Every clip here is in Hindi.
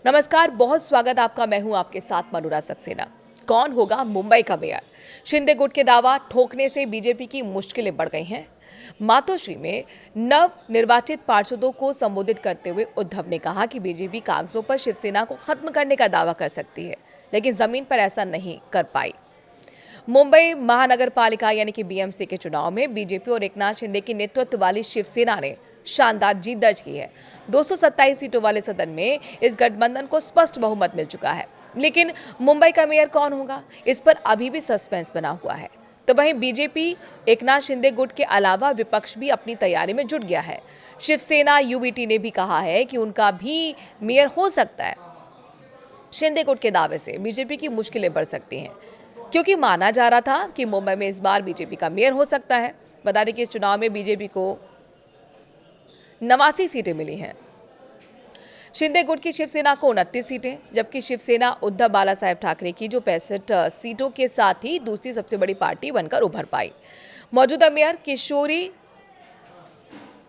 नमस्कार, बहुत स्वागत आपका। मैं हूं आपके साथ मनोरा सक्सेना। कौन होगा मुंबई का मेयर? शिंदे गुट के दावा ठोकने से बीजेपी की मुश्किलें बढ़ गई हैं। मातोश्री में नव निर्वाचित पार्षदों को संबोधित करते हुए उद्धव ने कहा कि बीजेपी कागजों पर शिवसेना को खत्म करने का दावा कर सकती है, लेकिन जमीन पर ऐसा नहीं कर पाई। मुंबई महानगर पालिका यानी कि बीएमसी के चुनाव में बीजेपी और एकनाथ शिंदे के नेतृत्व वाली शिवसेना ने शानदार जीत दर्ज की है। 227 सीटों वाले सदन में इस गठबंधन को स्पष्ट बहुमत मिल चुका है। लेकिन मुंबई का मेयर कौन होगा, इस पर अभी भी सस्पेंस बना हुआ है। तो वहीं बीजेपी एकनाथ शिंदे गुट के अलावा विपक्ष भी अपनी तैयारी में जुट गया है। शिवसेना यूबीटी ने भी कहा है कि उनका भी मेयर हो सकता है। शिंदे गुट के दावे से बीजेपी की मुश्किलें बढ़ सकती हैं, क्योंकि माना जा रहा था कि मुंबई में इस बार बीजेपी का मेयर हो सकता है। बता दें कि इस चुनाव में बीजेपी को 89 सीटें मिली हैं। शिंदे गुट की शिवसेना को 29 सीटें, जबकि शिवसेना उद्धव बाला साहेब ठाकरे की जो 65 सीटों के साथ ही दूसरी सबसे बड़ी पार्टी बनकर उभर पाई। मौजूदा मेयर किशोरी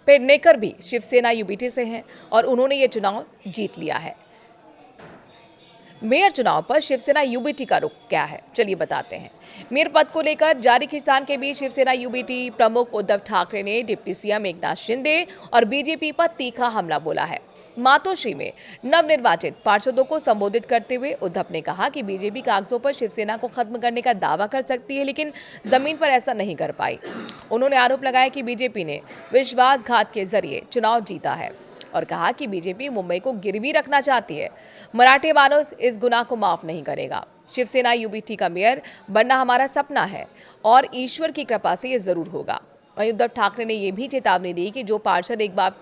पेडनेकर भी शिवसेना यूबीटी से हैं और उन्होंने ये चुनाव जीत लिया है। मेयर चुनाव पर शिवसेना यूबीटी का रुख क्या है, चलिए बताते हैं। मेयर पद को लेकर जारी खींचतान के बीच शिवसेना यूबीटी प्रमुख उद्धव ठाकरे ने डिप्टी सीएम एकनाथ शिंदे और बीजेपी पर तीखा हमला बोला है। मातोश्री में नवनिर्वाचित पार्षदों को संबोधित करते हुए उद्धव ने कहा कि बीजेपी कागजों पर शिवसेना को खत्म करने का दावा कर सकती है, लेकिन जमीन पर ऐसा नहीं कर पाई। उन्होंने आरोप लगाया कि बीजेपी ने विश्वासघात के जरिए चुनाव जीता है और कहा कि बीजेपी मुंबई को गिरवी रखना चाहती है। मराठे मानस इस गुनाह को माफ नहीं करेगा। शिवसेना यूबीटी का मेयर बनना हमारा सपना है और ईश्वर की कृपा से ये जरूर होगा। वहीं उद्धव ठाकरे ने यह भी चेतावनी दी कि जो पार्षद एक बार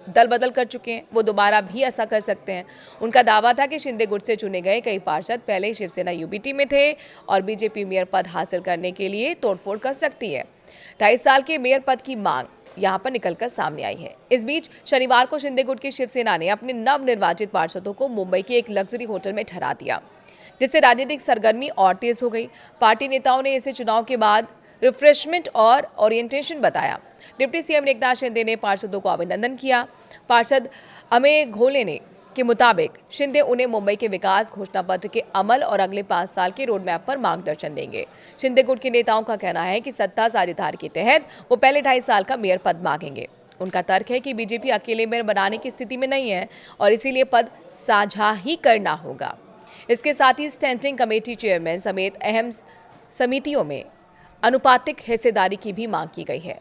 दल बदल कर चुके हैं वो दोबारा भी ऐसा कर सकते हैं। उनका दावा था कि शिंदे गुट से चुने गए कई पार्षद पहले शिवसेना यूबीटी में थे और बीजेपी मेयर पद हासिल करने के लिए तोड़फोड़ कर सकती है। 2.5 साल के मेयर पद की मांग यहां पर निकलकर सामने आई है। इस बीच शनिवार को शिंदे गुट की शिवसेना ने अपने नवनिर्वाचित पार्षदों को मुंबई के एक लग्जरी होटल में ठहरा दिया, जिससे राजनीतिक सरगर्मी और तेज हो गई। पार्टी नेताओं ने इसे चुनाव के बाद रिफ्रेशमेंट और ओरिएंटेशन बताया। डिप्टी सीएम एकनाथ शिंदे ने पार्षदों को अभिनंदन किया। पार्षद अमेय घोले ने के मुताबिक शिंदे उन्हें मुंबई के विकास घोषणा पत्र के अमल और अगले 5 साल के रोड मैप पर मार्गदर्शन देंगे। शिंदे गुट के नेताओं का कहना है कि सत्ता साझेदारी के तहत वो पहले 2.5 साल का मेयर पद मांगेंगे। उनका तर्क है कि बीजेपी अकेले मेयर बनाने की स्थिति में नहीं है और इसीलिए पद साझा ही करना होगा। इसके साथ ही स्टैंडिंग कमेटी चेयरमैन समेत अहम समितियों में अनुपातिक हिस्सेदारी की भी मांग की गई है।